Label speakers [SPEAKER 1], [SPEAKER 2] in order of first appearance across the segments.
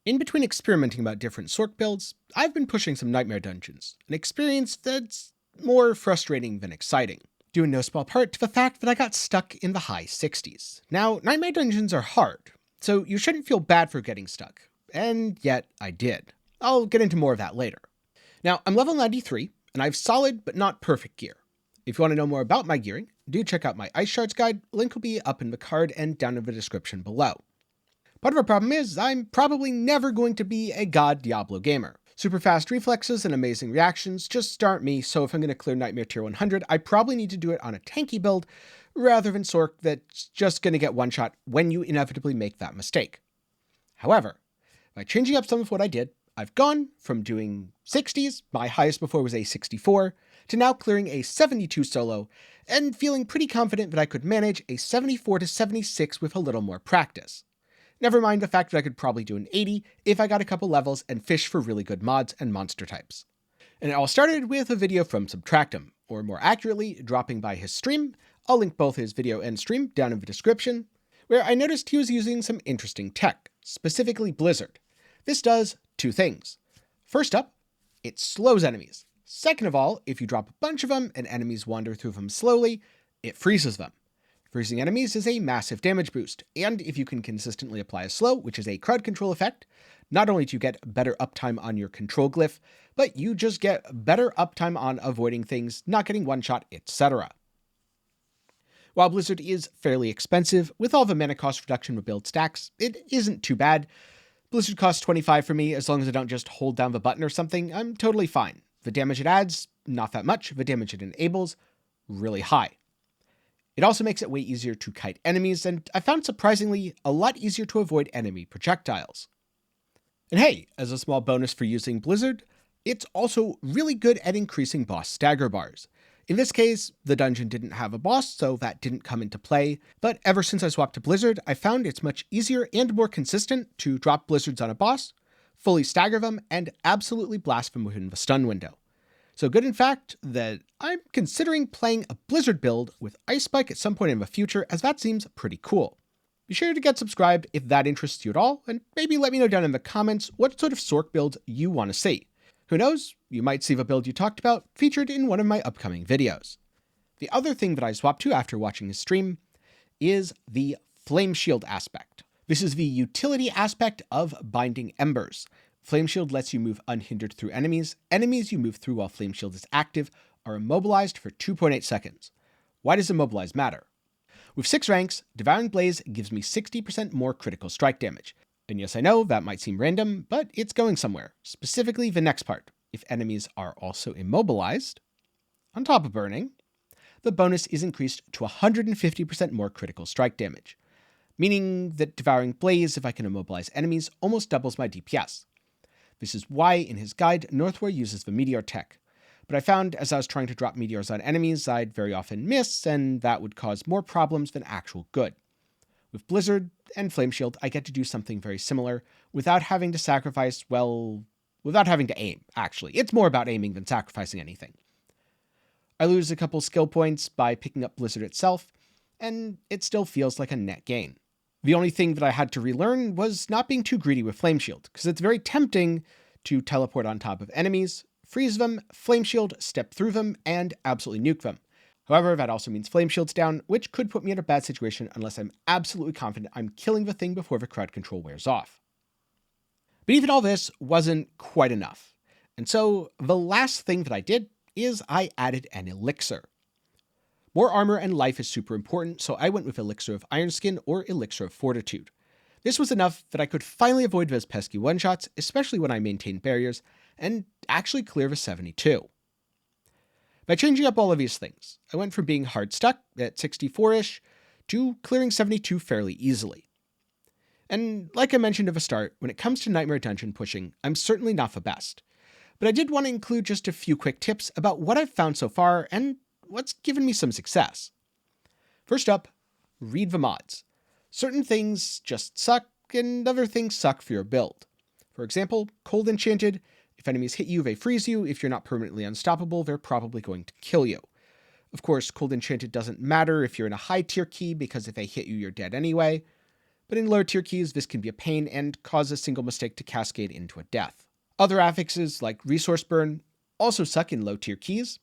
[SPEAKER 1] In between experimenting about different Sork builds, I've been pushing some Nightmare Dungeons, an experience that's more frustrating than exciting, due in no small part to the fact that I got stuck in the high 60s. Now, Nightmare Dungeons are hard, so you shouldn't feel bad for getting stuck, and yet I did. I'll get into more of that later. Now, I'm level 93, and I have solid but not perfect gear. If you want to know more about my gearing, do check out my Ice Shards guide, link will be up in the card and down in the description below. Part of the problem is, I'm probably never going to be a god Diablo gamer. Super fast reflexes and amazing reactions just aren't me, so if I'm going to clear Nightmare Tier 100, I probably need to do it on a tanky build, rather than Sork that's just going to get one shot when you inevitably make that mistake. However, by changing up some of what I did, I've gone from doing 60s, my highest before was a 64, to now clearing a 72 solo, and feeling pretty confident that I could manage a 74 to 76 with a little more practice. Never mind the fact that I could probably do an 80 if I got a couple levels and fish for really good mods and monster types. And it all started with a video from Subtractum, or more accurately, dropping by his stream. I'll link both his video and stream down in the description, where I noticed he was using some interesting tech, specifically Blizzard. This does two things. First up, it slows enemies. Second of all, if you drop a bunch of them and enemies wander through them slowly, it freezes them. Freezing enemies is a massive damage boost, and if you can consistently apply a slow, which is a crowd control effect, not only do you get better uptime on your control glyph, but you just get better uptime on avoiding things, not getting one shot, etc. While Blizzard is fairly expensive, with all the mana cost reduction with build stacks, it isn't too bad. Blizzard costs 25 for me, as long as I don't just hold down the button or something, I'm totally fine. The damage it adds, not that much. The damage it enables, really high. It also makes it way easier to kite enemies, and I found surprisingly a lot easier to avoid enemy projectiles. And hey, as a small bonus for using Blizzard, it's also really good at increasing boss stagger bars. In this case, the dungeon didn't have a boss, so that didn't come into play, but ever since I swapped to Blizzard, I found it's much easier and more consistent to drop blizzards on a boss, fully stagger them, and absolutely blast them within the stun window. So good in fact that I'm considering playing a Blizzard build with Ice Spike at some point in the future, as that seems pretty cool. Be sure to get subscribed if that interests you at all, and maybe let me know down in the comments what sort of Sork builds you want to see. Who knows, you might see the build you talked about featured in one of my upcoming videos. The other thing that I swapped to after watching his stream is the Flame Shield aspect. This is the utility aspect of Binding Embers. Flame Shield lets you move unhindered through enemies. Enemies you move through while Flame Shield is active are immobilized for 2.8 seconds. Why does immobilize matter? With 6 ranks, Devouring Blaze gives me 60% more critical strike damage. And yes, I know that might seem random, but it's going somewhere. Specifically the next part. If enemies are also immobilized, on top of burning, the bonus is increased to 150% more critical strike damage. Meaning that Devouring Blaze, if I can immobilize enemies, almost doubles my DPS. This is why, in his guide, Northwar uses the Meteor tech. But I found as I was trying to drop meteors on enemies, I'd very often miss, and that would cause more problems than actual good. With Blizzard and Flame Shield, I get to do something very similar without having to sacrifice, without having to aim, actually. It's more about aiming than sacrificing anything. I lose a couple skill points by picking up Blizzard itself, and it still feels like a net gain. The only thing that I had to relearn was not being too greedy with Flame Shield, because it's very tempting to teleport on top of enemies, freeze them, Flame Shield, step through them, and absolutely nuke them. However, that also means Flame Shield's down, which could put me in a bad situation unless I'm absolutely confident I'm killing the thing before the crowd control wears off. But even all this wasn't quite enough. And so the last thing that I did is I added an Elixir. More armor and life is super important, so I went with Elixir of Ironskin or Elixir of Fortitude. This was enough that I could finally avoid those pesky one-shots, especially when I maintained barriers, and actually clear the 72. By changing up all of these things, I went from being hard stuck at 64-ish to clearing 72 fairly easily. And like I mentioned at the start, when it comes to Nightmare Dungeon pushing, I'm certainly not the best. But I did want to include just a few quick tips about what I've found so far and what's given me some success. First up, read the mods. Certain things just suck, and other things suck for your build. For example, Cold Enchanted. If enemies hit you, they freeze you. If you're not permanently unstoppable, they're probably going to kill you. Of course, Cold Enchanted doesn't matter if you're in a high tier key, because if they hit you, you're dead anyway. but in lower tier keys this can be a pain and cause a single mistake to cascade into a death. Other affixes like resource burn also suck in low tier keys.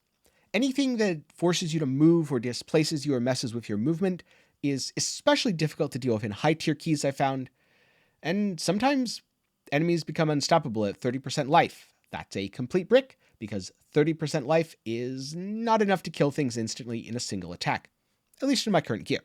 [SPEAKER 1] Anything that forces you to move or displaces you or messes with your movement is especially difficult to deal with in high tier keys, I found. And sometimes enemies become unstoppable at 30% life. That's a complete brick, because 30% life is not enough to kill things instantly in a single attack, at least in my current gear.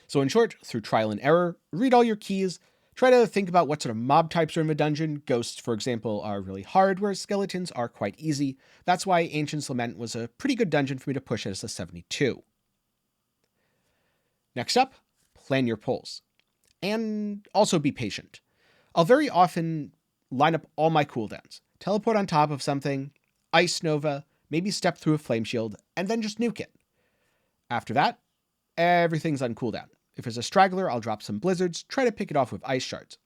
[SPEAKER 1] So in short, through trial and error, read all your keys, try to think about what sort of mob types are in the dungeon. Ghosts, for example, are really hard, whereas skeletons are quite easy. That's why Ancient's Lament was a pretty good dungeon for me to push as a 72. Next up, plan your pulls. And also be patient. I'll very often line up all my cooldowns, teleport on top of something, Ice Nova, maybe step through a Flame Shield, and then just nuke it. After that, everything's on cooldown. If there's a straggler, I'll drop some blizzards, try to pick it off with ice shards.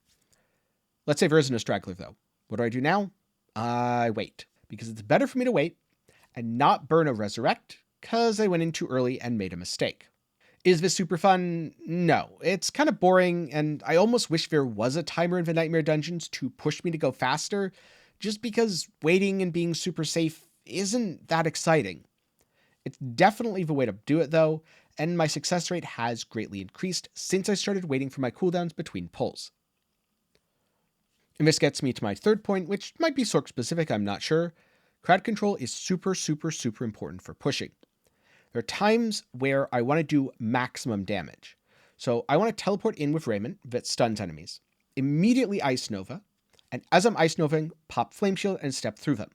[SPEAKER 1] Let's say there isn't a straggler though. What do I do now? I wait, because it's better for me to wait and not burn a resurrect, because I went in too early and made a mistake. Is this super fun? No. It's kind of boring, and I almost wish there was a timer in the Nightmare Dungeons to push me to go faster, just because waiting and being super safe isn't that exciting. It's definitely the way to do it though, and my success rate has greatly increased since I started waiting for my cooldowns between pulls. And this gets me to my third point, which might be Sorc specific, I'm not sure. Crowd control is super important for pushing. There are times where I want to do maximum damage. So I want to teleport in with Raiment that stuns enemies, immediately Ice Nova, and as I'm Ice Novaing, pop Flame Shield and step through them.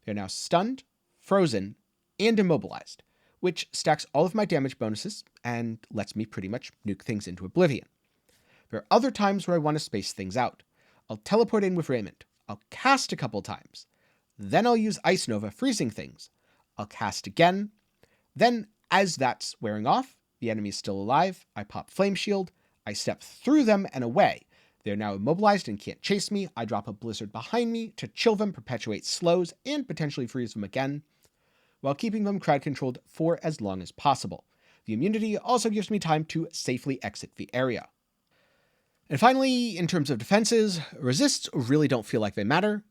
[SPEAKER 1] They're now stunned, frozen, and immobilized, which stacks all of my damage bonuses and lets me pretty much nuke things into oblivion. There are other times where I want to space things out. I'll teleport in with Raiment. I'll cast a couple times. Then I'll use Ice Nova, freezing things. I'll cast again. Then, as that's wearing off, the enemy is still alive, I pop Flame Shield, I step through them and away. They're now immobilized and can't chase me. I drop a blizzard behind me to chill them, perpetuate slows, and potentially freeze them again, while keeping them crowd controlled for as long as possible. The immunity also gives me time to safely exit the area. And finally, in terms of defenses, resists really don't feel like they matter.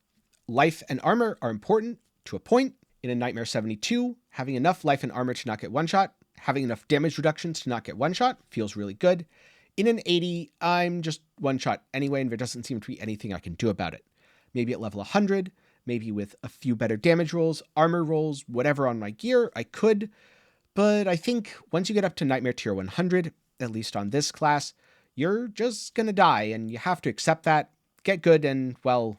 [SPEAKER 1] Life and armor are important to a point. In a Nightmare 72, having enough life and armor to not get one-shot, having enough damage reductions to not get one-shot feels really good. In an 80, I'm just one-shot anyway, and there doesn't seem to be anything I can do about it. Maybe at level 100, maybe with a few better damage rolls, armor rolls, whatever on my gear, I could. But I think once you get up to Nightmare tier 100, at least on this class, you're just gonna die, and you have to accept that, get good, and, well,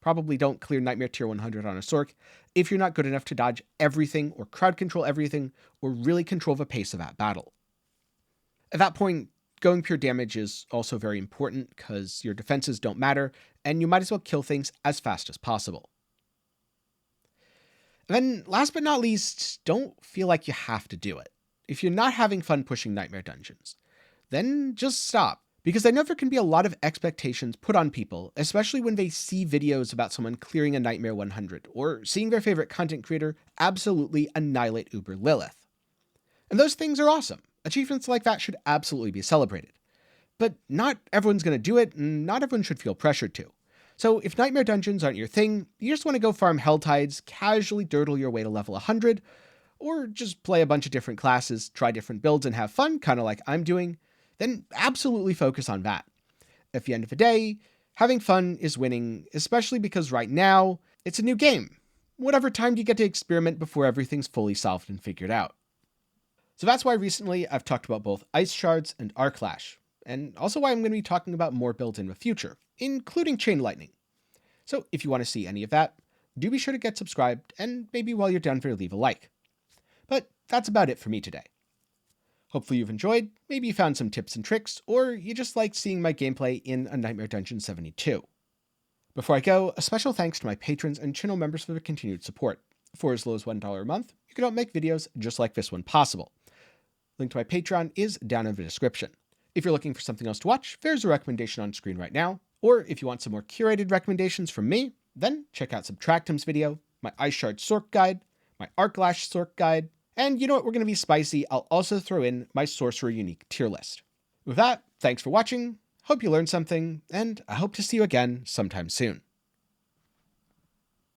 [SPEAKER 1] probably don't clear Nightmare tier 100 on a Sorc if you're not good enough to dodge everything or crowd control everything or really control the pace of that battle. At that point, going pure damage is also very important because your defenses don't matter and you might as well kill things as fast as possible. And then last but not least, don't feel like you have to do it. If you're not having fun pushing Nightmare Dungeons, then just stop. Because I know there can be a lot of expectations put on people, especially when they see videos about someone clearing a Nightmare 100, or seeing their favorite content creator absolutely annihilate Uber Lilith. And those things are awesome. Achievements like that should absolutely be celebrated. But not everyone's going to do it, and not everyone should feel pressured to. So if Nightmare Dungeons aren't your thing, you just want to go farm Helltides, casually dirtle your way to level 100, or just play a bunch of different classes, try different builds, and have fun, kind of like I'm doing, then absolutely focus on that. At the end of the day, having fun is winning, especially because right now, it's a new game. Whatever time do you get to experiment before everything's fully solved and figured out? So that's why recently I've talked about both Ice Shards and Arc Lash, and also why I'm going to be talking about more builds in the future, including Chain Lightning. So if you want to see any of that, do be sure to get subscribed, and maybe while you're down there, leave a like. But that's about it for me today. Hopefully you've enjoyed, maybe you found some tips and tricks, or you just liked seeing my gameplay in a Nightmare Dungeon 72. Before I go, a special thanks to my patrons and channel members for their continued support. For as low as $1 a month, you can help make videos just like this one possible. Link to my Patreon is down in the description. If you're looking for something else to watch, there's a recommendation on screen right now. Or if you want some more curated recommendations from me, then check out Subtractum's video, my Ice Shard Sorc guide, my Arc Lash Sorc guide, and you know what, we're going to be spicy, I'll also throw in my Sorcerer Unique tier list. With that, thanks for watching, hope Hope you learned something, and I hope to see you again sometime soon.